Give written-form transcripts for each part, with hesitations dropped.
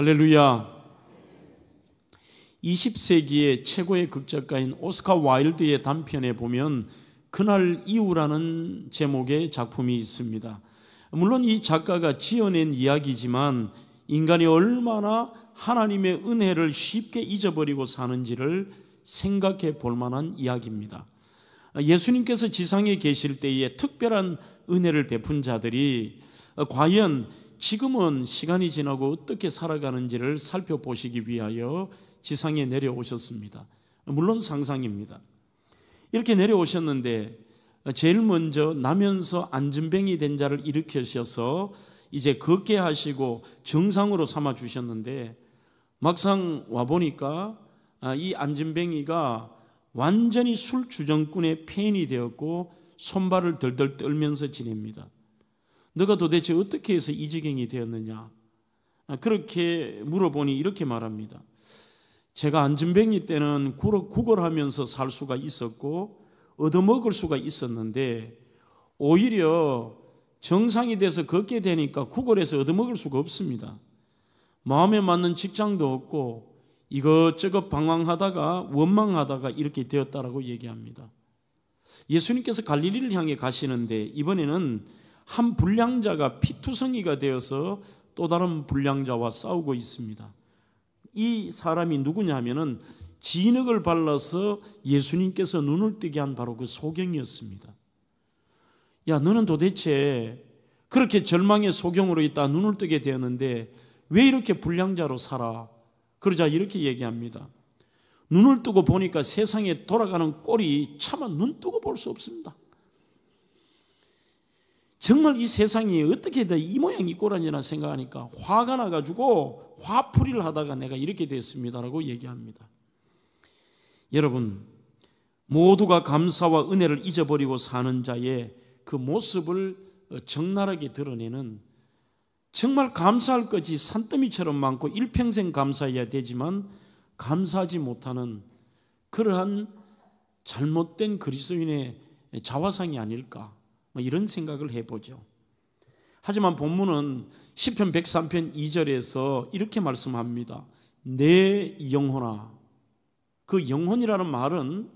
할렐루야. 20세기의 최고의 극작가인 오스카 와일드의 단편에 보면 그날 이후라는 제목의 작품이 있습니다. 물론 이 작가가 지어낸 이야기지만 인간이 얼마나 하나님의 은혜를 쉽게 잊어버리고 사는지를 생각해 볼 만한 이야기입니다. 예수님께서 지상에 계실 때에 특별한 은혜를 베푼 자들이 과연 지금은 시간이 지나고 어떻게 살아가는지를 살펴보시기 위하여 지상에 내려오셨습니다. 물론 상상입니다. 이렇게 내려오셨는데 제일 먼저 나면서 안진뱅이 된 자를 일으키셔서 이제 걷게 하시고 정상으로 삼아 주셨는데 막상 와보니까 이 안진뱅이가 완전히 술 주정꾼의 폐인이 되었고 손발을 덜덜 떨면서 지냅니다. 너가 도대체 어떻게 해서 이 지경이 되었느냐? 그렇게 물어보니 이렇게 말합니다. 제가 안진뱅이 때는 구걸하면서 살 수가 있었고 얻어먹을 수가 있었는데 오히려 정상이 돼서 걷게 되니까 구걸해서 얻어먹을 수가 없습니다. 마음에 맞는 직장도 없고 이것저것 방황하다가 원망하다가 이렇게 되었다라고 얘기합니다. 예수님께서 갈릴리를 향해 가시는데 이번에는 한 불량자가 피투성이가 되어서 또 다른 불량자와 싸우고 있습니다. 이 사람이 누구냐 하면은 진흙을 발라서 예수님께서 눈을 뜨게 한 바로 그 소경이었습니다. 야, 너는 도대체 그렇게 절망의 소경으로 있다 눈을 뜨게 되었는데 왜 이렇게 불량자로 살아? 그러자 이렇게 얘기합니다. 눈을 뜨고 보니까 세상에 돌아가는 꼴이 차마 눈 뜨고 볼 수 없습니다. 정말 이 세상이 어떻게 이 모양 이 꼴이냐 생각하니까 화가 나가지고 화풀이를 하다가 내가 이렇게 됐습니다라고 얘기합니다. 여러분, 모두가 감사와 은혜를 잊어버리고 사는 자의 그 모습을 적나라하게 드러내는 정말 감사할 것이 산더미처럼 많고 일평생 감사해야 되지만 감사하지 못하는 그러한 잘못된 그리스도인의 자화상이 아닐까 이런 생각을 해보죠. 하지만 본문은 시편 103편 2절에서 이렇게 말씀합니다. 내 영혼아. 그 영혼이라는 말은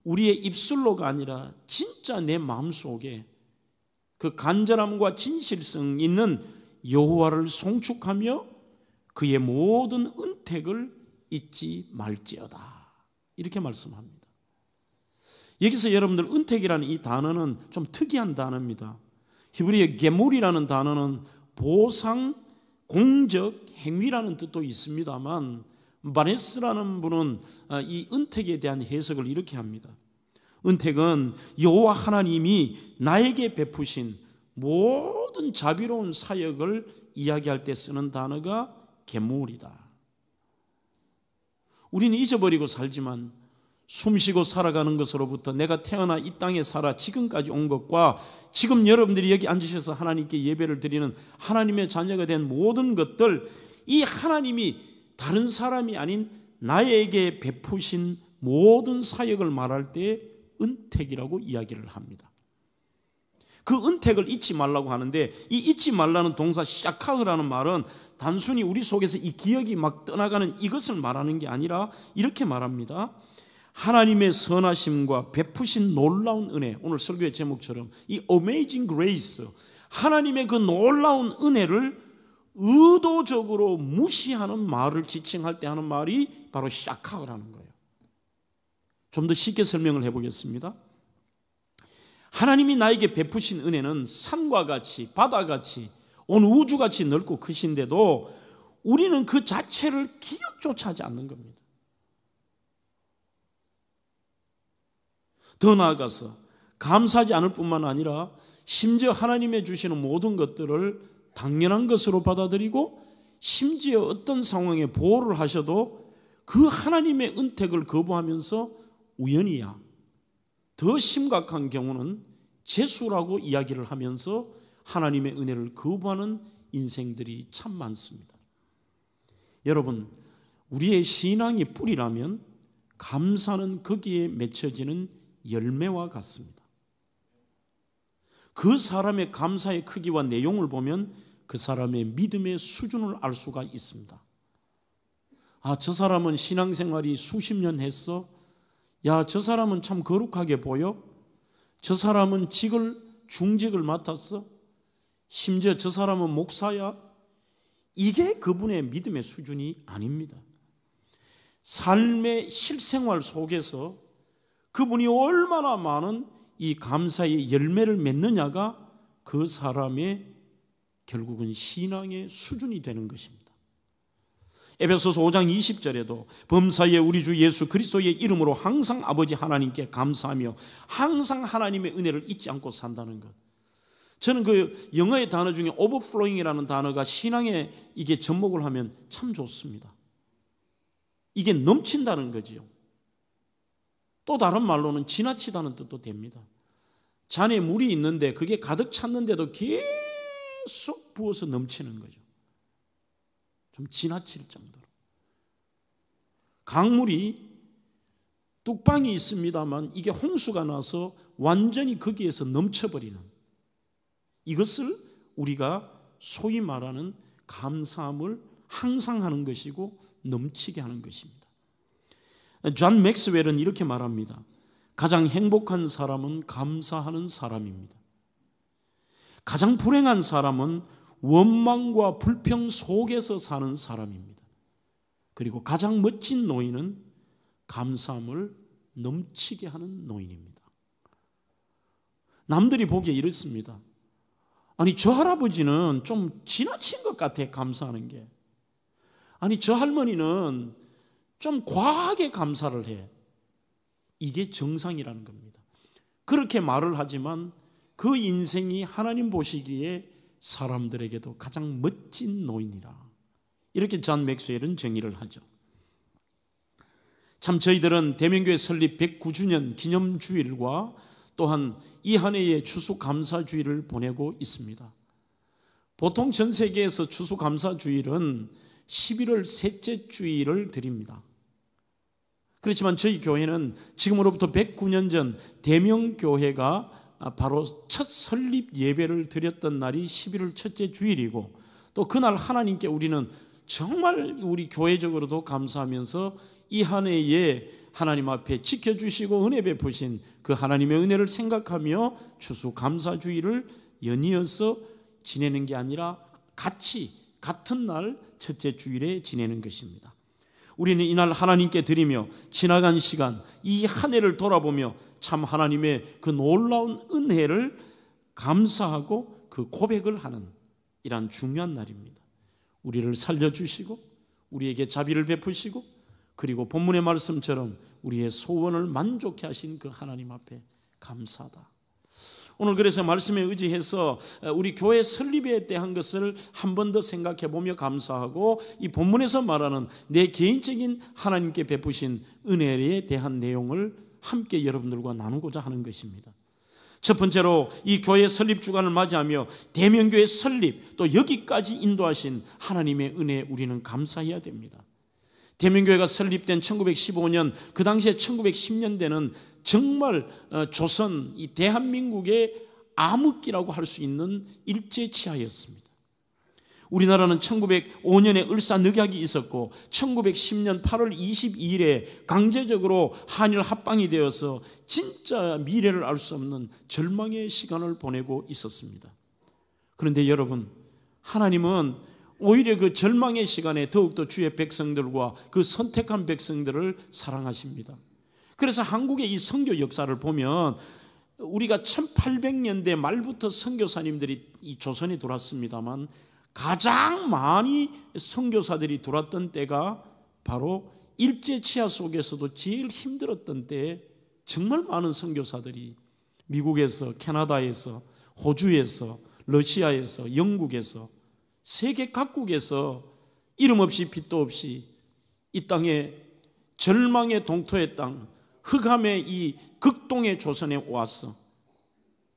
우리의 입술로가 아니라 진짜 내 마음속에 그 간절함과 진실성 있는 여호와를 송축하며 그의 모든 은택을 잊지 말지어다. 이렇게 말씀합니다. 여기서 여러분들 은택이라는 이 단어는 좀 특이한 단어입니다. 히브리어 게물이라는 단어는 보상, 공적, 행위라는 뜻도 있습니다만 바네스라는 분은 이 은택에 대한 해석을 이렇게 합니다. 은택은 여호와 하나님이 나에게 베푸신 모든 자비로운 사역을 이야기할 때 쓰는 단어가 게물이다. 우리는 잊어버리고 살지만 숨쉬고 살아가는 것으로부터 내가 태어나 이 땅에 살아 지금까지 온 것과 지금 여러분들이 여기 앉으셔서 하나님께 예배를 드리는 하나님의 자녀가 된 모든 것들, 이 하나님이 다른 사람이 아닌 나에게 베푸신 모든 사역을 말할 때 은택이라고 이야기를 합니다. 그 은택을 잊지 말라고 하는데 이 잊지 말라는 동사 샤카흐라는 말은 단순히 우리 속에서 이 기억이 막 떠나가는 이것을 말하는 게 아니라 이렇게 말합니다. 하나님의 선하심과 베푸신 놀라운 은혜, 오늘 설교의 제목처럼 이 Amazing Grace, 하나님의 그 놀라운 은혜를 의도적으로 무시하는 말을 지칭할 때 하는 말이 바로 샤카흐라는 거예요. 좀 더 쉽게 설명을 해보겠습니다. 하나님이 나에게 베푸신 은혜는 산과 같이 바다같이 온 우주같이 넓고 크신데도 우리는 그 자체를 기억조차 하지 않는 겁니다. 더 나아가서 감사하지 않을 뿐만 아니라 심지어 하나님의 주시는 모든 것들을 당연한 것으로 받아들이고 심지어 어떤 상황에 보호를 하셔도 그 하나님의 은택을 거부하면서 우연이야. 더 심각한 경우는 재수라고 이야기를 하면서 하나님의 은혜를 거부하는 인생들이 참 많습니다. 여러분, 우리의 신앙이 뿌리라면 감사는 거기에 맺혀지는 열매와 같습니다. 그 사람의 감사의 크기와 내용을 보면 그 사람의 믿음의 수준을 알 수가 있습니다. 아, 저 사람은 신앙생활이 수십 년 했어? 야, 저 사람은 참 거룩하게 보여? 저 사람은 중직을 맡았어? 심지어 저 사람은 목사야? 이게 그분의 믿음의 수준이 아닙니다. 삶의 실생활 속에서 그분이 얼마나 많은 이 감사의 열매를 맺느냐가 그 사람의 결국은 신앙의 수준이 되는 것입니다. 에베소서 5장 20절에도 범사에 우리 주 예수 그리스도의 이름으로 항상 아버지 하나님께 감사하며 항상 하나님의 은혜를 잊지 않고 산다는 것. 저는 그 영어의 단어 중에 overflowing이라는 단어가 신앙에 이게 접목을 하면 참 좋습니다. 이게 넘친다는 거지요. 또 다른 말로는 지나치다는 뜻도 됩니다. 잔에 물이 있는데 그게 가득 찼는데도 계속 부어서 넘치는 거죠. 좀 지나칠 정도로. 강물이 뚝방이 있습니다만 이게 홍수가 나서 완전히 거기에서 넘쳐버리는, 이것을 우리가 소위 말하는 감사함을 항상 하는 것이고 넘치게 하는 것입니다. 존 맥스웰은 이렇게 말합니다. 가장 행복한 사람은 감사하는 사람입니다. 가장 불행한 사람은 원망과 불평 속에서 사는 사람입니다. 그리고 가장 멋진 노인은 감사함을 넘치게 하는 노인입니다. 남들이 보기에 이렇습니다. 아니, 저 할아버지는 좀 지나친 것 같아, 감사하는 게. 아니, 저 할머니는 좀 과하게 감사를 해. 이게 정상이라는 겁니다. 그렇게 말을 하지만 그 인생이 하나님 보시기에 사람들에게도 가장 멋진 노인이라, 이렇게 존 맥스웰은 정의를 하죠. 참 저희들은 대명교회 설립 109주년 기념주일과 또한 이 한 해의 추수감사주일을 보내고 있습니다. 보통 전 세계에서 추수감사주일은 11월 셋째 주일을 드립니다. 그렇지만 저희 교회는 지금으로부터 109년 전 대명교회가 바로 첫 설립 예배를 드렸던 날이 11월 첫째 주일이고, 또 그날 하나님께 우리는 정말 우리 교회적으로도 감사하면서 이 한 해에 하나님 앞에 지켜주시고 은혜 베푸신 그 하나님의 은혜를 생각하며 추수감사주일을 연이어서 지내는 게 아니라 같은 날 첫째 주일에 지내는 것입니다. 우리는 이날 하나님께 드리며 지나간 시간, 이 한 해를 돌아보며 참 하나님의 그 놀라운 은혜를 감사하고 그 고백을 하는 이런 중요한 날입니다. 우리를 살려주시고 우리에게 자비를 베푸시고 그리고 본문의 말씀처럼 우리의 소원을 만족케 하신 그 하나님 앞에 감사하다. 오늘 그래서 말씀에 의지해서 우리 교회 설립에 대한 것을 한 번 더 생각해 보며 감사하고, 이 본문에서 말하는 내 개인적인 하나님께 베푸신 은혜에 대한 내용을 함께 여러분들과 나누고자 하는 것입니다. 첫 번째로 이 교회 설립 주간을 맞이하며 대명교회 설립, 또 여기까지 인도하신 하나님의 은혜에 우리는 감사해야 됩니다. 대명교회가 설립된 1915년, 그 당시에 1910년대는 정말 조선, 이 대한민국의 암흑기라고 할 수 있는 일제치하였습니다. 우리나라는 1905년에 을사늑약이 있었고 1910년 8월 22일에 강제적으로 한일 합방이 되어서 진짜 미래를 알 수 없는 절망의 시간을 보내고 있었습니다. 그런데 여러분, 하나님은 오히려 그 절망의 시간에 더욱더 주의 백성들과 그 선택한 백성들을 사랑하십니다. 그래서 한국의 이 선교 역사를 보면 우리가 1800년대 말부터 선교사님들이 이 조선에 들어왔습니다만 가장 많이 선교사들이 들어왔던 때가 바로 일제치하 속에서도 제일 힘들었던 때에 정말 많은 선교사들이 미국에서, 캐나다에서, 호주에서, 러시아에서, 영국에서, 세계 각국에서 이름 없이 빛도 없이 이 땅에 절망의 동토의 땅, 흑암의 이 극동의 조선에 와서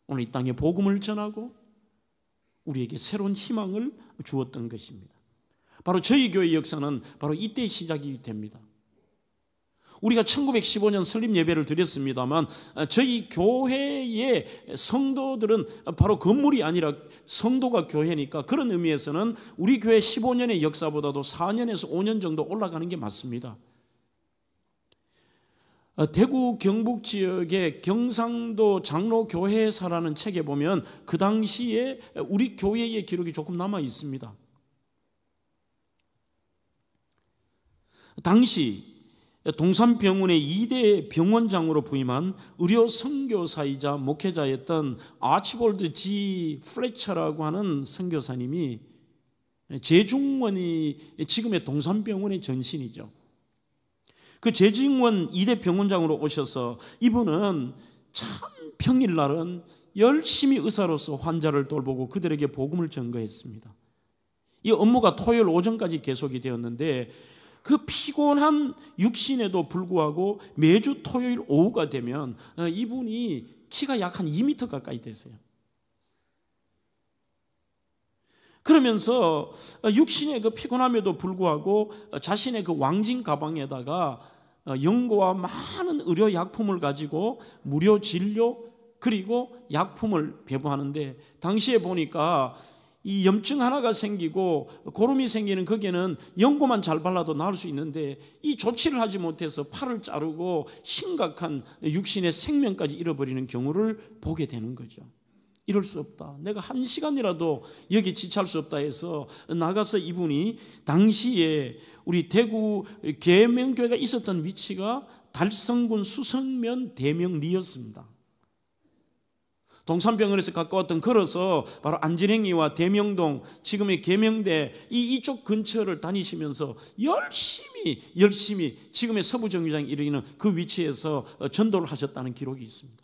오늘 이 땅에 복음을 전하고 우리에게 새로운 희망을 주었던 것입니다. 바로 저희 교회 역사는 바로 이때 시작이 됩니다. 우리가 1915년 설립 예배를 드렸습니다만 저희 교회의 성도들은 바로 건물이 아니라 성도가 교회니까 그런 의미에서는 우리 교회 15년의 역사보다도 4년에서 5년 정도 올라가는 게 맞습니다. 대구 경북 지역의 경상도 장로교회사라는 책에 보면 그 당시에 우리 교회의 기록이 조금 남아 있습니다. 당시 동산병원의 2대 병원장으로 부임한 의료 선교사이자 목회자였던 아치볼드 G. 플래처라고 하는 선교사님이 재중원이 지금의 동산병원의 전신이죠. 그 재중원 2대 병원장으로 오셔서 이분은 참 평일날은 열심히 의사로서 환자를 돌보고 그들에게 복음을 전거했습니다. 이 업무가 토요일 오전까지 계속이 되었는데 그 피곤한 육신에도 불구하고 매주 토요일 오후가 되면 이분이 키가 약 한 2m 가까이 되세요. 그러면서 육신의 그 피곤함에도 불구하고 자신의 그 왕진 가방에다가 연고와 많은 의료 약품을 가지고 무료 진료 그리고 약품을 배부하는데 당시에 보니까 이 염증 하나가 생기고 고름이 생기는 거기에는 연고만 잘 발라도 나을 수 있는데 이 조치를 하지 못해서 팔을 자르고 심각한 육신의 생명까지 잃어버리는 경우를 보게 되는 거죠. 이럴 수 없다. 내가 1시간이라도 여기 지체할 수 없다 해서 나가서 이분이 당시에 우리 대구 계명교회가 있었던 위치가 달성군 수성면 대명리였습니다. 동산병원에서 가까웠던 걸어서 바로 안진행리와 대명동 지금의 계명대 이쪽 근처를 다니시면서 열심히 지금의 서부정류장에 이르는 그 위치에서 전도를 하셨다는 기록이 있습니다.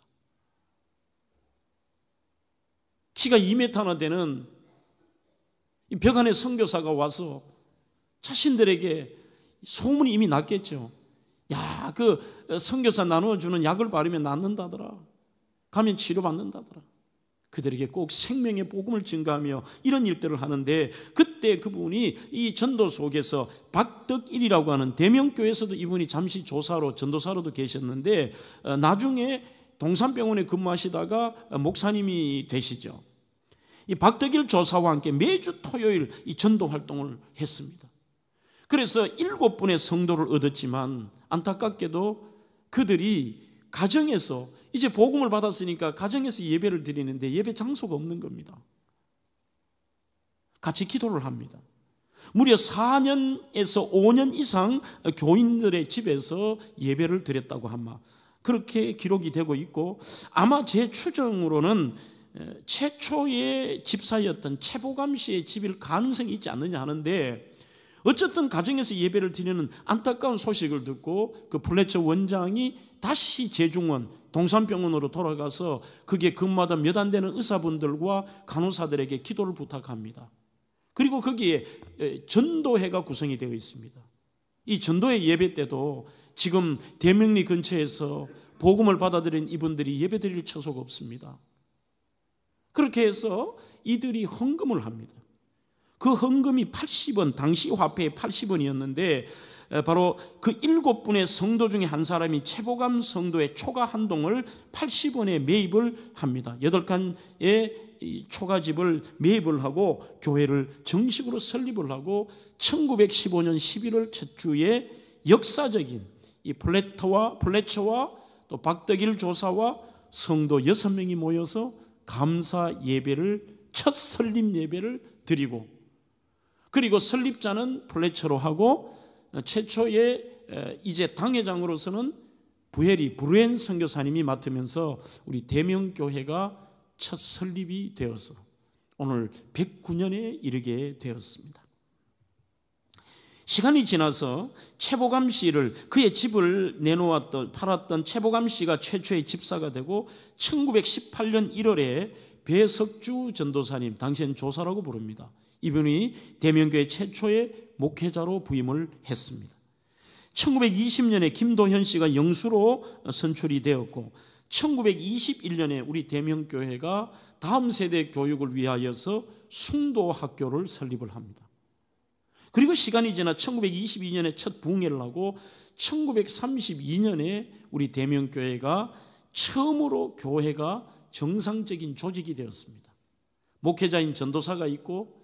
키가 2m나 되는 벽 안에 선교사가 와서 자신들에게 소문이 이미 났겠죠. 야, 그 선교사 나누어주는 약을 바르면 낫는다더라. 가면 치료받는다더라. 그들에게 꼭 생명의 복음을 증가하며 이런 일들을 하는데 그때 그분이 이 전도 속에서 박덕일이라고 하는 대명교회에서도 이분이 잠시 조사로 전도사로도 계셨는데 나중에 동산병원에 근무하시다가 목사님이 되시죠. 이 박덕일 조사와 함께 매주 토요일 이 전도 활동을 했습니다. 그래서 7분의 성도를 얻었지만 안타깝게도 그들이 가정에서 이제 복음을 받았으니까 가정에서 예배를 드리는데 예배 장소가 없는 겁니다. 같이 기도를 합니다. 무려 4년에서 5년 이상 교인들의 집에서 예배를 드렸다고 합니다. 그렇게 기록이 되고 있고 아마 제 추정으로는 최초의 집사였던 최보감 씨의 집일 가능성이 있지 않느냐 하는데 어쨌든 가정에서 예배를 드리는 안타까운 소식을 듣고 그 플래처 원장이 다시 재중원 동산병원으로 돌아가서 거기에 근무하던 몇 안 되는 의사분들과 간호사들에게 기도를 부탁합니다. 그리고 거기에 전도회가 구성이 되어 있습니다. 이 전도회 예배 때도 지금 대명리 근처에서 복음을 받아들인 이분들이 예배 드릴 처소가 없습니다. 그렇게 해서 이들이 헌금을 합니다. 그 헌금이 80원, 당시 화폐에 80원이었는데 바로 그 7분의 성도 중에 한 사람이 최보감 성도의 초가 한 동을 80원에 매입을 합니다. 8칸의 초가집을 매입을 하고 교회를 정식으로 설립을 하고 1915년 11월 첫 주에 역사적인 이 플래처와 또 박덕일 조사와 성도 6명이 모여서 감사 예배를 첫 설립 예배를 드리고 그리고 설립자는 플래처로 하고 최초의 이제 당회장으로서는 브루엔 선교사님이 맡으면서 우리 대명교회가 첫 설립이 되어서 오늘 109년에 이르게 되었습니다. 시간이 지나서 최보감 씨를 그의 집을 팔았던 최보감 씨가 최초의 집사가 되고 1918년 1월에 배석주 전도사님, 당시엔 조사라고 부릅니다. 이분이 대명교회 최초의 목회자로 부임을 했습니다. 1920년에 김도현 씨가 영수로 선출이 되었고 1921년에 우리 대명교회가 다음 세대 교육을 위하여서 숭도학교를 설립을 합니다. 그리고 시간이 지나 1922년에 첫 부흥회를 하고 1932년에 우리 대명교회가 처음으로 교회가 정상적인 조직이 되었습니다. 목회자인 전도사가 있고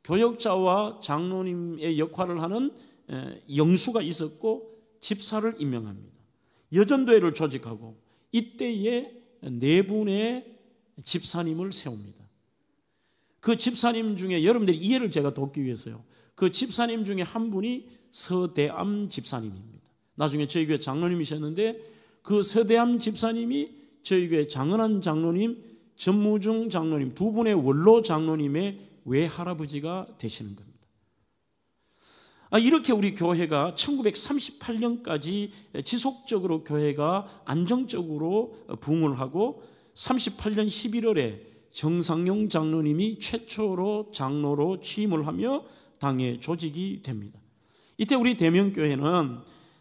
교역자와 장로님의 역할을 하는 영수가 있었고 집사를 임명합니다. 여전도회를 조직하고 이때에 4분의 집사님을 세웁니다. 그 집사님 중에 여러분들의 이해를 제가 돕기 위해서요. 그 집사님 중에 한 분이 서대암 집사님입니다. 나중에 저희 교회 장로님이셨는데 그 서대암 집사님이 저희 교회 장은환 장로님, 전무중 장로님 2분의 원로 장로님의 외할아버지가 되시는 겁니다. 이렇게 우리 교회가 1938년까지 지속적으로 교회가 안정적으로 부흥을 하고 38년 11월에 정상용 장로님이 최초로 장로로 취임을 하며 당의 조직이 됩니다. 이때 우리 대명교회는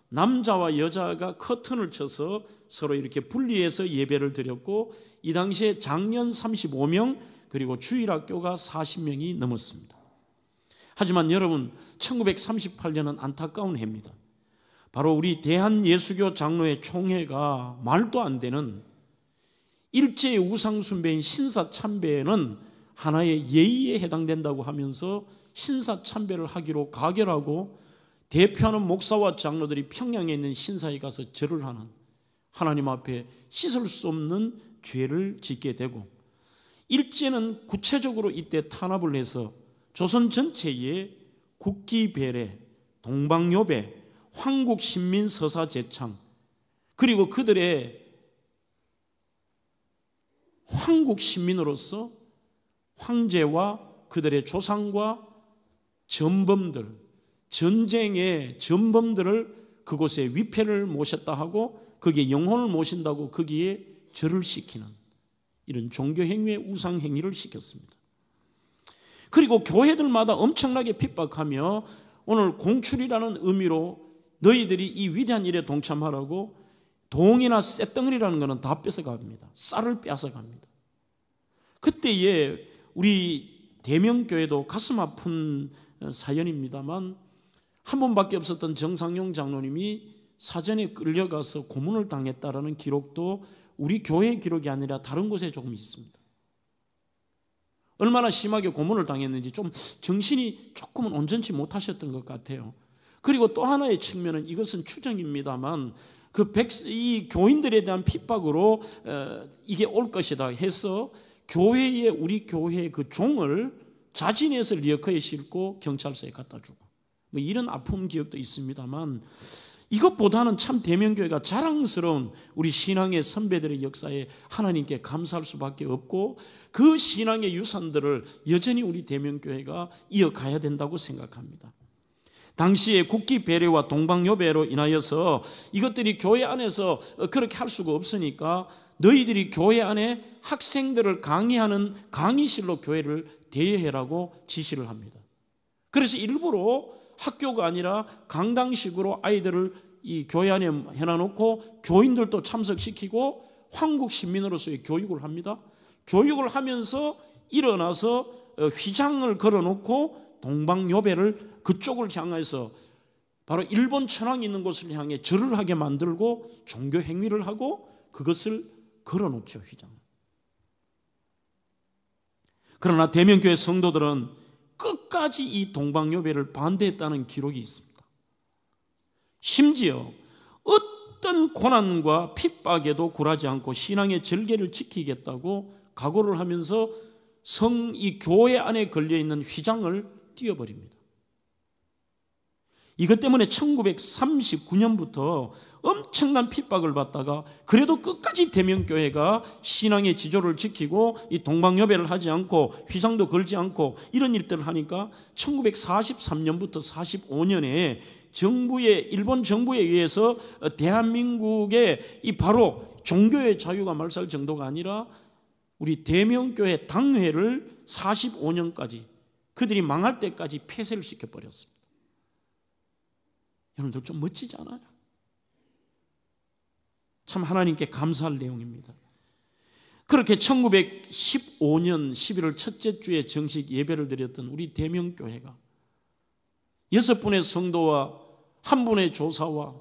남자와 여자가 커튼을 쳐서 서로 이렇게 분리해서 예배를 드렸고 이 당시에 장년 35명 그리고 주일학교가 40명이 넘었습니다. 하지만 여러분 1938년은 안타까운 해입니다. 바로 우리 대한예수교 장로회 총회가 말도 안 되는 일제의 우상숭배인 신사참배는 하나의 예의에 해당된다고 하면서 신사참배를 하기로 가결하고 대표하는 목사와 장로들이 평양에 있는 신사에 가서 절을 하는 하나님 앞에 씻을 수 없는 죄를 짓게 되고 일제는 구체적으로 이때 탄압을 해서 조선 전체에 국기배례, 동방요배, 황국신민서사제창 그리고 그들의 황국신민으로서 황제와 그들의 조상과 전범들, 전쟁의 전범들을 그곳에 위패를 모셨다 하고 거기에 영혼을 모신다고 거기에 절을 시키는 이런 종교행위의 우상행위를 시켰습니다. 그리고 교회들마다 엄청나게 핍박하며 오늘 공출이라는 의미로 너희들이 이 위대한 일에 동참하라고 동이나 쇳덩어리라는 것은 다 뺏어갑니다. 쌀을 뺏어갑니다. 그때에 우리 대명교회도 가슴 아픈 사연입니다만 한 번밖에 없었던 정상용 장로님이 사전에 끌려가서 고문을 당했다라는 기록도 우리 교회의 기록이 아니라 다른 곳에 조금 있습니다. 얼마나 심하게 고문을 당했는지 좀 정신이 조금은 온전치 못하셨던 것 같아요. 그리고 또 하나의 측면은 이것은 추정입니다만 이 교인들에 대한 핍박으로 이게 올 것이다 해서 교회에 우리 교회의 그 종을 자진해서 리어커에 싣고 경찰서에 갖다 주고 뭐 이런 아픈 기억도 있습니다만 이것보다는 참 대명교회가 자랑스러운 우리 신앙의 선배들의 역사에 하나님께 감사할 수밖에 없고 그 신앙의 유산들을 여전히 우리 대명교회가 이어가야 된다고 생각합니다. 당시에 국기 배례와 동방요배로 인하여서 이것들이 교회 안에서 그렇게 할 수가 없으니까 너희들이 교회 안에 학생들을 강의하는 강의실로 교회를 대여해라고 지시를 합니다. 그래서 일부러 학교가 아니라 강당식으로 아이들을 이 교회 안에 해놔놓고 교인들도 참석시키고 황국 시민으로서의 교육을 합니다. 교육을 하면서 일어나서 휘장을 걸어놓고 동방요배를 그쪽을 향해서 바로 일본 천황이 있는 곳을 향해 절을 하게 만들고 종교 행위를 하고 그것을 걸어놓죠, 휘장. 그러나 대명교회 성도들은 끝까지 이 동방요배를 반대했다는 기록이 있습니다. 심지어 어떤 고난과 핍박에도 굴하지 않고 신앙의 절개를 지키겠다고 각오를 하면서 이 교회 안에 걸려있는 휘장을 띄워버립니다. 이것 때문에 1939년부터 엄청난 핍박을 받다가 그래도 끝까지 대명교회가 신앙의 지조를 지키고 이 동방요배를 하지 않고 휘장도 걸지 않고 이런 일들을 하니까 1943년부터 45년에 일본 정부에 의해서 대한민국의 이 바로 종교의 자유가 말살 정도가 아니라 우리 대명교회 당회를 45년까지 그들이 망할 때까지 폐쇄를 시켜버렸습니다. 여러분들 좀 멋지지 않아요? 참 하나님께 감사할 내용입니다. 그렇게 1915년 11월 첫째 주에 정식 예배를 드렸던 우리 대명교회가 6분의 성도와 1분의 조사와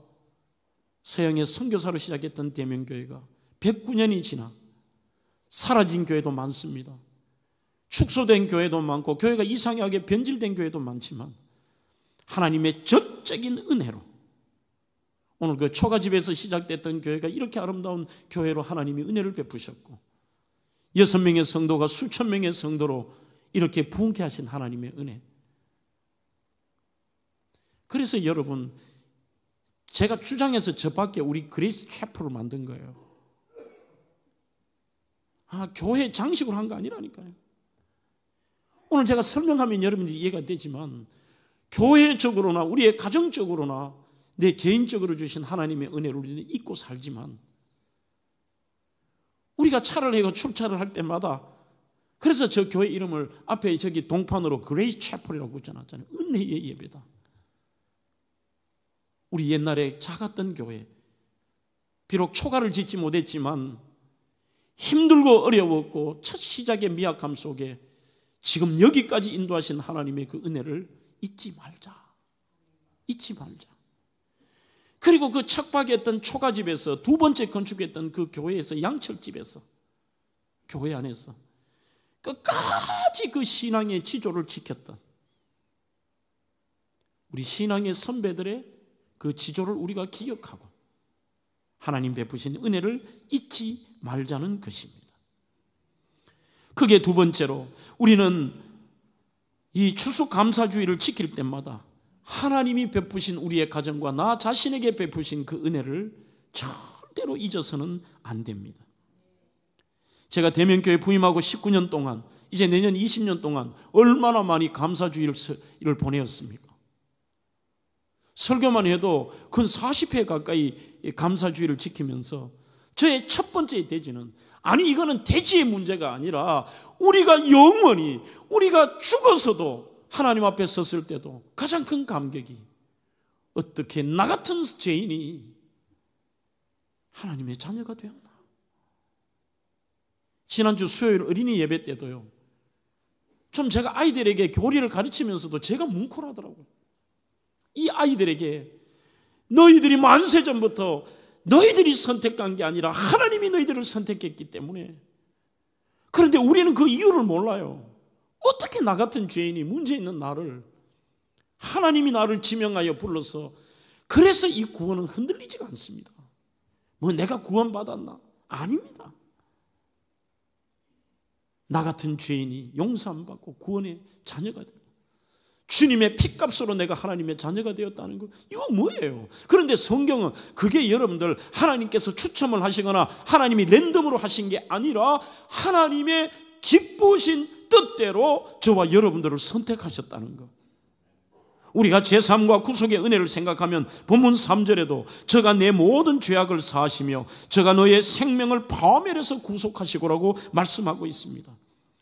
서양의 선교사로 시작했던 대명교회가 109년이 지나 사라진 교회도 많습니다. 축소된 교회도 많고 교회가 이상하게 변질된 교회도 많지만 하나님의 전적인 은혜로 오늘 그 초가집에서 시작됐던 교회가 이렇게 아름다운 교회로 하나님이 은혜를 베푸셨고 6명의 성도가 수천 명의 성도로 이렇게 부흥케 하신 하나님의 은혜. 그래서 여러분, 제가 주장해서 저 밖에 우리 그레이스 캐플을 만든 거예요. 교회 장식으로 한 거 아니라니까요. 오늘 제가 설명하면 여러분들이 이해가 되지만 교회적으로나 우리의 가정적으로나 내 개인적으로 주신 하나님의 은혜를 우리는 잊고 살지만 우리가 차를 내고 출차를 할 때마다 그래서 저 교회 이름을 앞에 저기 동판으로 그레이스 채플이라고 붙여놨잖아요. 은혜의 예배다. 우리 옛날에 작았던 교회, 비록 초가를 짓지 못했지만 힘들고 어려웠고 첫 시작의 미약함 속에 지금 여기까지 인도하신 하나님의 그 은혜를 잊지 말자. 잊지 말자. 그리고 그 척박했던 초가집에서 두 번째 건축했던 그 교회에서 양철집에서 교회 안에서 끝까지 그 신앙의 지조를 지켰던 우리 신앙의 선배들의 그 지조를 우리가 기억하고 하나님 베푸신 은혜를 잊지 말자는 것입니다. 그게 두 번째로 우리는 이 추수감사주의를 지킬 때마다 하나님이 베푸신 우리의 가정과 나 자신에게 베푸신 그 은혜를 절대로 잊어서는 안 됩니다. 제가 대명교회 부임하고 19년 동안 이제 내년 20년 동안 얼마나 많이 감사주의를 보내었습니까? 설교만 해도 근 40회 가까이 감사주의를 지키면서 저의 첫 번째 대지는 아니 이거는 대지의 문제가 아니라 우리가 영원히 우리가 죽어서도 하나님 앞에 섰을 때도 가장 큰 감격이 어떻게 나 같은 죄인이 하나님의 자녀가 되었나. 지난주 수요일 어린이 예배 때도요 좀 제가 아이들에게 교리를 가르치면서도 제가 뭉클하더라고요. 이 아이들에게 너희들이 만세전부터 너희들이 선택한 게 아니라 하나님이 너희들을 선택했기 때문에 그런데 우리는 그 이유를 몰라요. 어떻게 나 같은 죄인이 문제 있는 나를 하나님이 나를 지명하여 불러서 그래서 이 구원은 흔들리지가 않습니다. 뭐 내가 구원받았나? 아닙니다. 나 같은 죄인이 용서받고 구원의 자녀가 되고 주님의 피값으로 내가 하나님의 자녀가 되었다는 거 이거 뭐예요? 그런데 성경은 그게 여러분들 하나님께서 추첨을 하시거나 하나님이 랜덤으로 하신 게 아니라 하나님의 기쁘신 뜻대로 저와 여러분들을 선택하셨다는 것. 우리가 제3과 구속의 은혜를 생각하면 본문 3절에도 저가 내 모든 죄악을 사하시며 저가 너의 생명을 파멸해서 구속하시고라고 말씀하고 있습니다.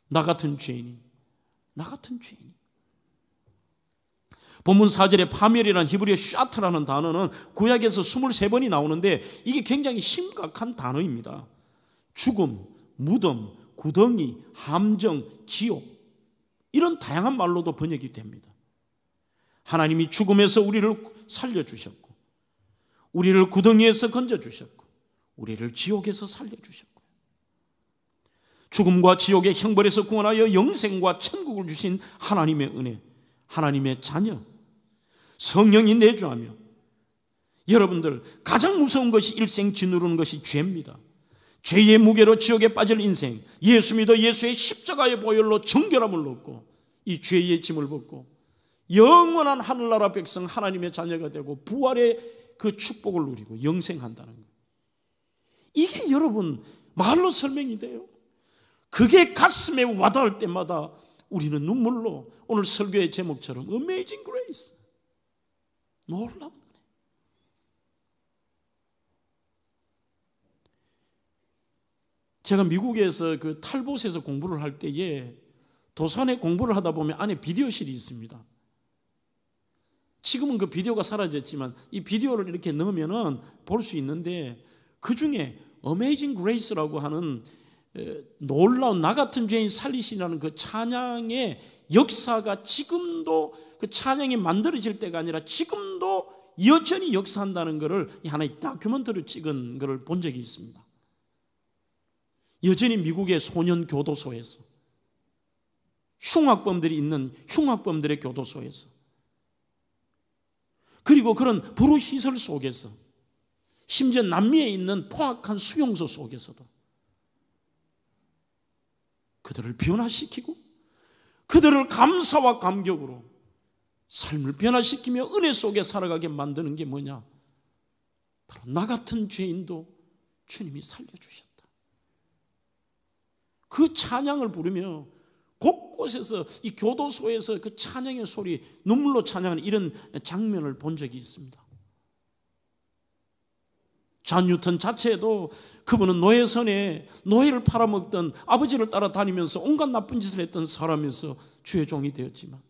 나 같은 죄인이 본문 4절에 파멸이라는 히브리어 샤트라는 단어는 구약에서 23번이 나오는데 이게 굉장히 심각한 단어입니다. 죽음, 무덤, 구덩이, 함정, 지옥 이런 다양한 말로도 번역이 됩니다. 하나님이 죽음에서 우리를 살려주셨고 우리를 구덩이에서 건져주셨고 우리를 지옥에서 살려주셨고 죽음과 지옥의 형벌에서 구원하여 영생과 천국을 주신 하나님의 은혜, 하나님의 자녀, 성령이 내주하며 여러분들 가장 무서운 것이 일생 짓누르는 것이 죄입니다. 죄의 무게로 지옥에 빠질 인생, 예수 믿어 예수의 십자가의 보혈로 정결함을 얻고 이 죄의 짐을 벗고 영원한 하늘나라 백성 하나님의 자녀가 되고 부활의 그 축복을 누리고 영생한다는 것. 이게 여러분 말로 설명이 돼요. 그게 가슴에 와닿을 때마다 우리는 눈물로 오늘 설교의 제목처럼 Amazing Grace, 놀라운 은혜. 제가 미국에서 그 탈봇에서 공부를 할 때에 도산에 공부를 하다 보면 안에 비디오실이 있습니다. 지금은 그 비디오가 사라졌지만 이 비디오를 이렇게 넣으면은 볼 수 있는데 그 중에 Amazing Grace라고 하는 놀라운 나 같은 죄인 살리시라는 그 찬양의 역사가 지금도 그 찬양이 만들어질 때가 아니라 지금도 여전히 역사한다는 것을 하나의 다큐멘터리를 찍은 것을 본 적이 있습니다. 여전히 미국의 소년 교도소에서, 흉악범들이 있는 흉악범들의 교도소에서, 그리고 그런 불우시설 속에서, 심지어 남미에 있는 포악한 수용소 속에서도 그들을 변화시키고 그들을 감사와 감격으로 삶을 변화시키며 은혜 속에 살아가게 만드는 게 뭐냐? 바로 나 같은 죄인도 주님이 살려주셨다. 그 찬양을 부르며 곳곳에서 이 교도소에서 그 찬양의 소리, 눈물로 찬양하는 이런 장면을 본 적이 있습니다. 존 뉴턴 자체도 그분은 노예선에 노예를 팔아먹던, 아버지를 따라다니면서 온갖 나쁜 짓을 했던 사람에서 주의 종이 되었지만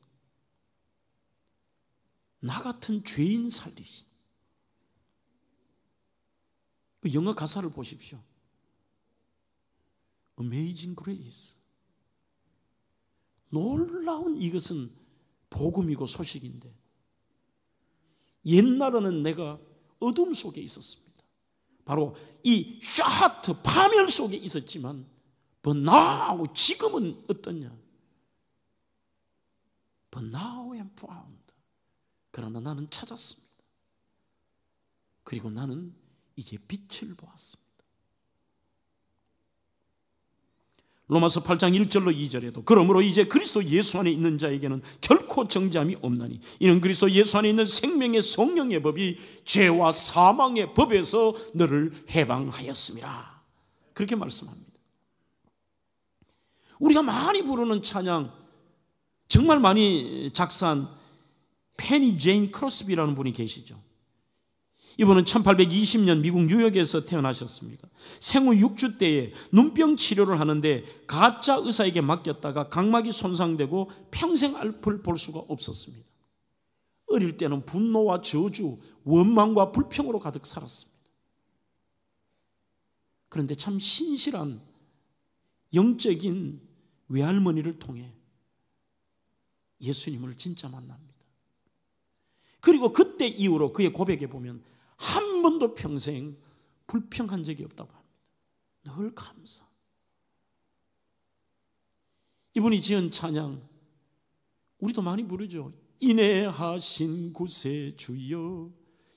나 같은 죄인 살리신, 그 영어 가사를 보십시오. Amazing Grace. 놀라운, 이것은 복음이고 소식인데, 옛날에는 내가 어둠 속에 있었습니다. 바로 이 샤하트, 파멸 속에 있었지만 But now, 지금은 어떠냐? But now I am found. 그러나 나는 찾았습니다. 그리고 나는 이제 빛을 보았습니다. 로마서 8장 1절로 2절에도 그러므로 이제 그리스도 예수 안에 있는 자에게는 결코 정죄함이 없나니 이는 그리스도 예수 안에 있는 생명의 성령의 법이 죄와 사망의 법에서 너를 해방하였습니다. 그렇게 말씀합니다. 우리가 많이 부르는 찬양, 정말 많이 작사한 페니 제인 크로스비라는 분이 계시죠. 이분은 1820년 미국 뉴욕에서 태어나셨습니다. 생후 6주 때에 눈병 치료를 하는데 가짜 의사에게 맡겼다가 각막이 손상되고 평생 앞을 볼 수가 없었습니다. 어릴 때는 분노와 저주, 원망과 불평으로 가득 살았습니다. 그런데 참 신실한 영적인 외할머니를 통해 예수님을 진짜 만납니다. 그리고 그때 이후로 그의 고백에 보면 한 번도 평생 불평한 적이 없다고 합니다. 늘 감사. 이분이 지은 찬양 우리도 많이 부르죠. 인애하신 구세주여,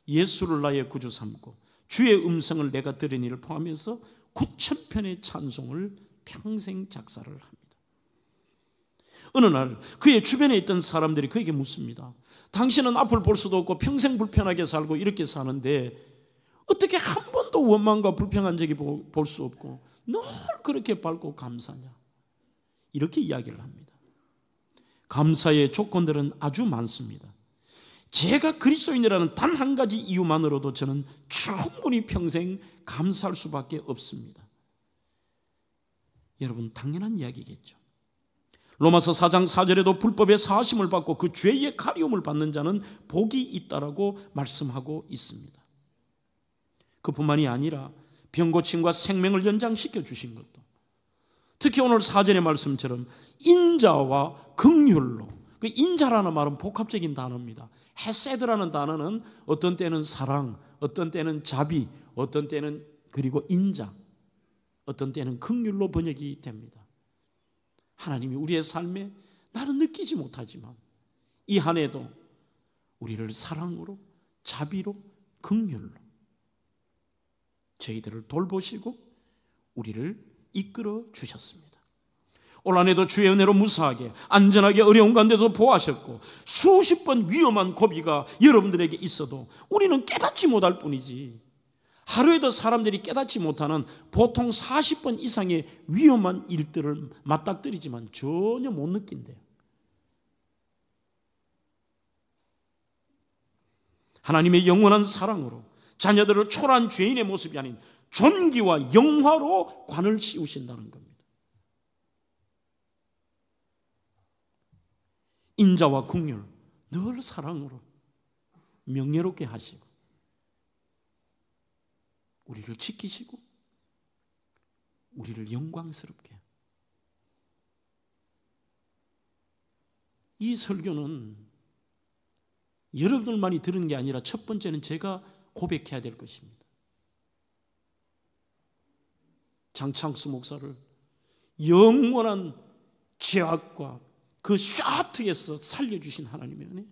예수를 나의 구주 삼고 주의 음성을 내가 들으니를 포함해서 9,000편의 찬송을 평생 작사를 합니다. 어느 날 그의 주변에 있던 사람들이 그에게 묻습니다. 당신은 앞을 볼 수도 없고 평생 불편하게 살고 이렇게 사는데 어떻게 한 번도 원망과 불평한 적이 볼 수 없고 늘 그렇게 밝고 감사냐? 이렇게 이야기를 합니다. 감사의 조건들은 아주 많습니다. 제가 그리스도인이라는 단 한 가지 이유만으로도 저는 충분히 평생 감사할 수밖에 없습니다. 여러분, 당연한 이야기겠죠. 로마서 4장 4절에도 불법의 사하심을 받고 그 죄의 가리움을 받는 자는 복이 있다라고 말씀하고 있습니다. 그뿐만이 아니라 병고침과 생명을 연장시켜 주신 것도, 특히 오늘 4절의 말씀처럼 인자와 긍휼로, 그 인자라는 말은 복합적인 단어입니다. 헤세드라는 단어는 어떤 때는 사랑, 어떤 때는 자비, 어떤 때는 그리고 인자, 어떤 때는 긍휼로 번역이 됩니다. 하나님이 우리의 삶에 나는 느끼지 못하지만 이 한 해도 우리를 사랑으로, 자비로, 긍휼로 저희들을 돌보시고 우리를 이끌어 주셨습니다. 올 한 해도 주의 은혜로 무사하게 안전하게 어려운 가운데서 보호하셨고 수십 번 위험한 고비가 여러분들에게 있어도 우리는 깨닫지 못할 뿐이지, 하루에도 사람들이 깨닫지 못하는 보통 40번 이상의 위험한 일들을 맞닥뜨리지만 전혀 못 느낀대요. 하나님의 영원한 사랑으로 자녀들을 초라한 죄인의 모습이 아닌 존귀와 영화로 관을 씌우신다는 겁니다. 인자와 긍휼, 늘 사랑으로 명예롭게 하시고 우리를 지키시고 우리를 영광스럽게. 이 설교는 여러분들만이 들은 게 아니라 첫 번째는 제가 고백해야 될 것입니다. 장창수 목사를 영원한 죄악과 그 샤트에서 살려주신 하나님의 은혜,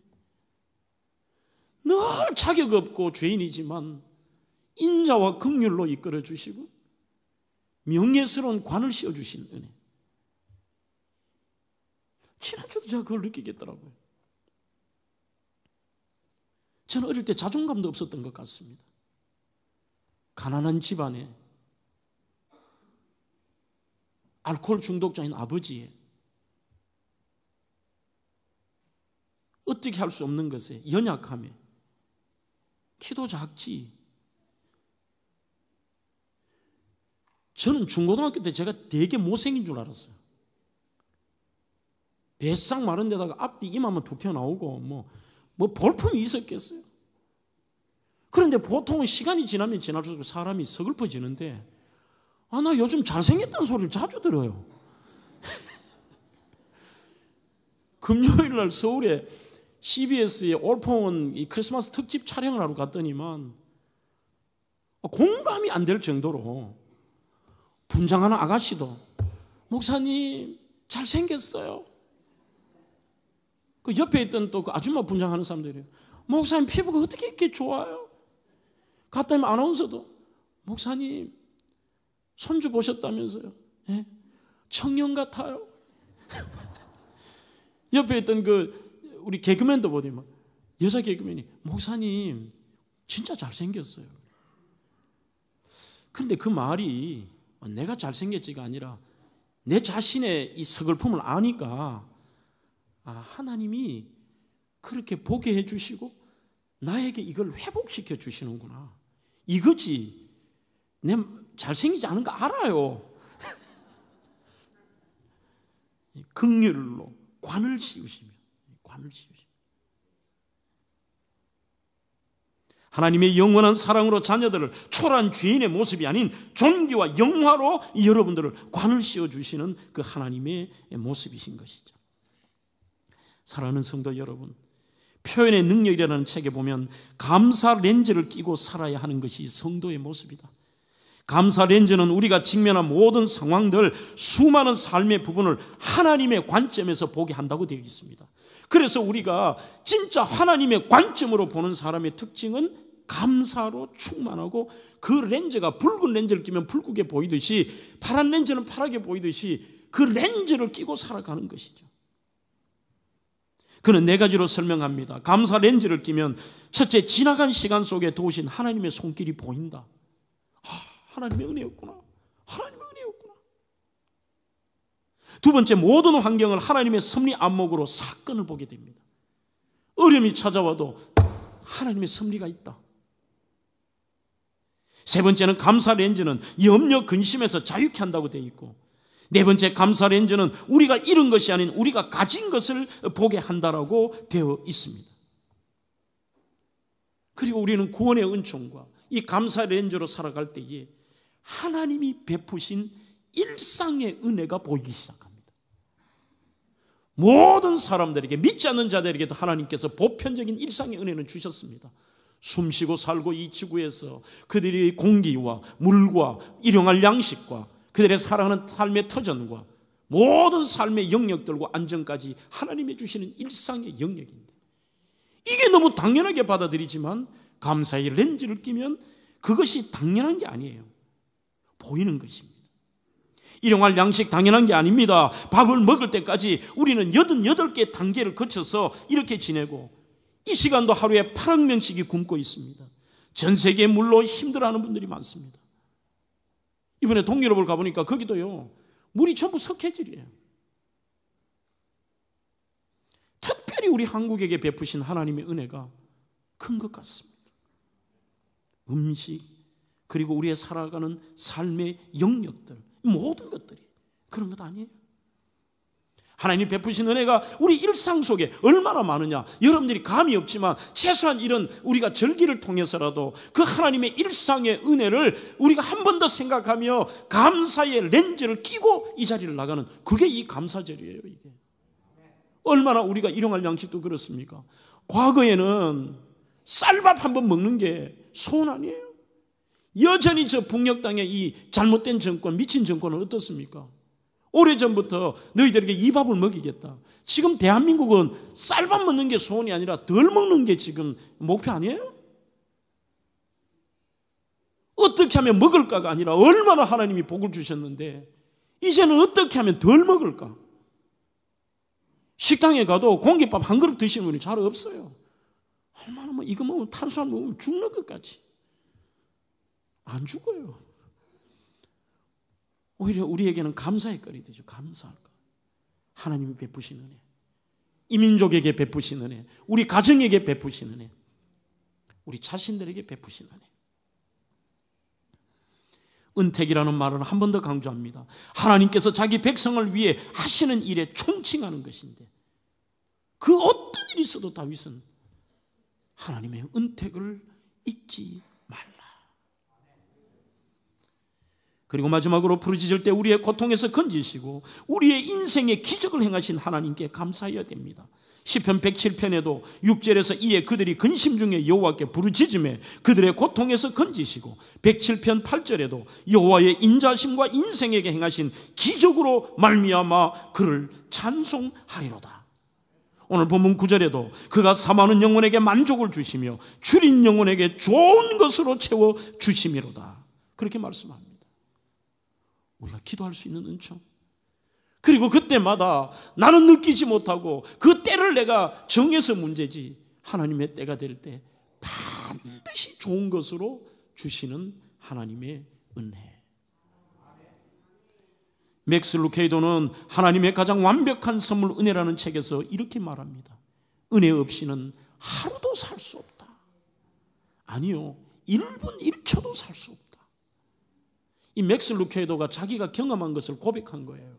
늘 자격 없고 죄인이지만 인자와 긍휼로 이끌어 주시고 명예스러운 관을 씌워주신 은혜, 지난주도 제가 그걸 느끼겠더라고요. 저는 어릴 때 자존감도 없었던 것 같습니다. 가난한 집안에 알코올 중독자인 아버지의 어떻게 할 수 없는 것에 연약함에 키도 작지. 저는 중고등학교 때 제가 되게 못생긴 줄 알았어요. 뱃상 마른 데다가 앞뒤 이마만 툭 튀어나오고 뭐 볼품이 있었겠어요. 그런데 보통은 시간이 지나면 지날수록 사람이 서글퍼지는데 나 요즘 잘생겼다는 소리를 자주 들어요. 금요일 날 서울에 CBS의 올포원 이 크리스마스 특집 촬영을 하러 갔더니만 공감이 안 될 정도로 분장하는 아가씨도 목사님 잘생겼어요. 그 옆에 있던 또 그 아줌마 분장하는 사람들이에요. 목사님 피부가 어떻게 이렇게 좋아요? 갔더니 아나운서도 목사님 손주 보셨다면서요? 네? 청년 같아요. 옆에 있던 그 우리 개그맨도 보더니 여자 개그맨이 목사님 진짜 잘생겼어요. 그런데 그 말이 내가 잘생겼지가 아니라 내 자신의 이 서글픔을 아니까 하나님이 그렇게 보게 해주시고 나에게 이걸 회복시켜 주시는구나. 이거지. 내 잘생기지 않은 거 알아요. 긍휼로 관을 씌우시며 하나님의 영원한 사랑으로 자녀들을 초라한 죄인의 모습이 아닌 존귀와 영화로 여러분들을 관을 씌워주시는 그 하나님의 모습이신 것이죠. 사랑하는 성도 여러분, 표현의 능력이라는 책에 보면 감사 렌즈를 끼고 살아야 하는 것이 성도의 모습이다. 감사 렌즈는 우리가 직면한 모든 상황들, 수많은 삶의 부분을 하나님의 관점에서 보게 한다고 되어 있습니다. 그래서 우리가 진짜 하나님의 관점으로 보는 사람의 특징은 감사로 충만하고 그 렌즈가 붉은 렌즈를 끼면 붉게 보이듯이 파란 렌즈는 파랗게 보이듯이 그 렌즈를 끼고 살아가는 것이죠. 그는 네 가지로 설명합니다. 감사 렌즈를 끼면 첫째, 지나간 시간 속에 도우신 하나님의 손길이 보인다. 하나님의 은혜였구나. 하나님의 은혜였구나. 두 번째, 모든 환경을 하나님의 섭리 안목으로 사건을 보게 됩니다. 어려움이 찾아와도 하나님의 섭리가 있다. 세 번째는 감사 렌즈는 염려 근심에서 자유케 한다고 되어 있고, 네 번째 감사 렌즈는 우리가 잃은 것이 아닌 우리가 가진 것을 보게 한다라고 되어 있습니다. 그리고 우리는 구원의 은총과 이 감사 렌즈로 살아갈 때에 하나님이 베푸신 일상의 은혜가 보이기 시작합니다. 모든 사람들에게, 믿지 않는 자들에게도 하나님께서 보편적인 일상의 은혜는 주셨습니다. 숨쉬고 살고 이 지구에서 그들의 공기와 물과 일용할 양식과 그들의 살아가는 삶의 터전과 모든 삶의 영역들과 안정까지 하나님이 주시는 일상의 영역인데, 이게 너무 당연하게 받아들이지만 감사의 렌즈를 끼면 그것이 당연한 게 아니에요. 보이는 것입니다. 일용할 양식 당연한 게 아닙니다. 밥을 먹을 때까지 우리는 88개 단계를 거쳐서 이렇게 지내고, 이 시간도 하루에 8억 명씩이 굶고 있습니다. 전 세계에 물로 힘들어하는 분들이 많습니다. 이번에 동유럽을 가보니까 거기도요, 물이 전부 석회질이에요. 특별히 우리 한국에게 베푸신 하나님의 은혜가 큰 것 같습니다. 음식, 그리고 우리의 살아가는 삶의 영역들, 모든 것들이 그런 것 아니에요. 하나님 베푸신 은혜가 우리 일상 속에 얼마나 많으냐, 여러분들이 감이 없지만 최소한 이런 우리가 절기를 통해서라도 그 하나님의 일상의 은혜를 우리가 한 번 더 생각하며 감사의 렌즈를 끼고 이 자리를 나가는, 그게 이 감사절이에요. 이게 얼마나 우리가 일용할 양식도 그렇습니까? 과거에는 쌀밥 한번 먹는 게 소원 아니에요? 여전히 저 북녘 땅의 이 잘못된 정권, 미친 정권은 어떻습니까? 오래전부터 너희들에게 이 밥을 먹이겠다. 지금 대한민국은 쌀밥 먹는 게 소원이 아니라 덜 먹는 게 지금 목표 아니에요? 어떻게 하면 먹을까가 아니라 얼마나 하나님이 복을 주셨는데 이제는 어떻게 하면 덜 먹을까? 식당에 가도 공깃밥 한 그릇 드시는 분이 잘 없어요. 얼마나 이거 먹으면 탄수화물 먹으면 죽는 것 같이. 안 죽어요. 오히려 우리에게는 감사의 거리 되죠. 감사할 거. 하나님이 베푸신 은혜. 이 민족에게 베푸신 은혜. 우리 가정에게 베푸신 은혜. 우리 자신들에게 베푸신 은혜. 은택이라는 말은 한 번 더 강조합니다. 하나님께서 자기 백성을 위해 하시는 일에 총칭하는 것인데 그 어떤 일이 있어도 다윗은 하나님의 은택을 잊지 말라. 그리고 마지막으로 부르짖을 때 우리의 고통에서 건지시고 우리의 인생에 기적을 행하신 하나님께 감사해야 됩니다. 시편 107편에도 6절에서 이에 그들이 근심 중에 여호와께 부르짖음에 그들의 고통에서 건지시고 107편 8절에도 여호와의 인자심과 인생에게 행하신 기적으로 말미암아 그를 찬송하리로다. 오늘 본문 9절에도 그가 사모하는 영혼에게 만족을 주시며 줄인 영혼에게 좋은 것으로 채워 주심이로다. 그렇게 말씀합니다. 우리가 기도할 수 있는 은총. 그리고 그때마다 나는 느끼지 못하고 그 때를 내가 정해서 문제지 하나님의 때가 될 때 반드시 좋은 것으로 주시는 하나님의 은혜. 맥스 루케이도는 하나님의 가장 완벽한 선물 은혜라는 책에서 이렇게 말합니다. 은혜 없이는 하루도 살 수 없다. 아니요, 1분 1초도 살 수 없다. 이 맥스 루케이도가 자기가 경험한 것을 고백한 거예요.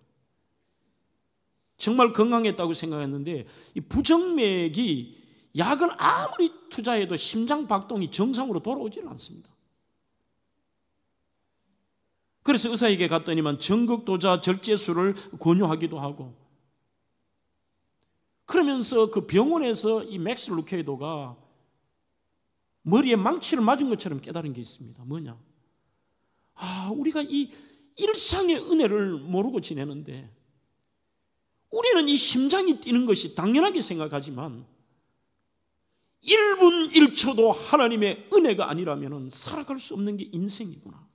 정말 건강했다고 생각했는데 이 부정맥이 약을 아무리 투자해도 심장 박동이 정상으로 돌아오지는 않습니다. 그래서 의사에게 갔더니만 전극도자 절제술을 권유하기도 하고 그러면서 그 병원에서 이 맥스 루케이도가 머리에 망치를 맞은 것처럼 깨달은 게 있습니다. 뭐냐? 우리가 이 일상의 은혜를 모르고 지내는데 우리는 이 심장이 뛰는 것이 당연하게 생각하지만 1분 1초도 하나님의 은혜가 아니라면 살아갈 수 없는 게 인생이구나.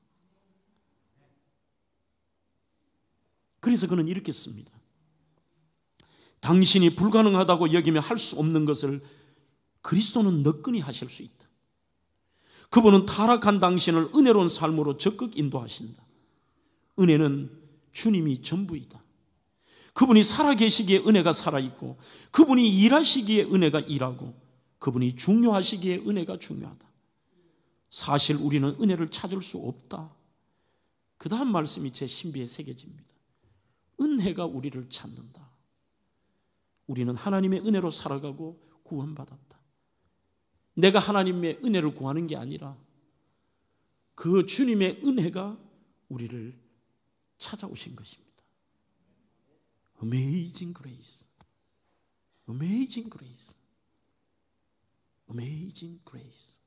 그래서 그는 이렇게 씁니다. 당신이 불가능하다고 여기며 할 수 없는 것을 그리스도는 너끈히 하실 수 있다. 그분은 타락한 당신을 은혜로운 삶으로 적극 인도하신다. 은혜는 주님이 전부이다. 그분이 살아계시기에 은혜가 살아있고 그분이 일하시기에 은혜가 일하고 그분이 중요하시기에 은혜가 중요하다. 사실 우리는 은혜를 찾을 수 없다. 그 다음 말씀이 제 신비에 새겨집니다. 은혜가 우리를 찾는다. 우리는 하나님의 은혜로 살아가고 구원받았다. 내가 하나님의 은혜를 구하는 게 아니라 그 주님의 은혜가 우리를 찾아오신 것입니다. Amazing grace. Amazing grace. Amazing grace.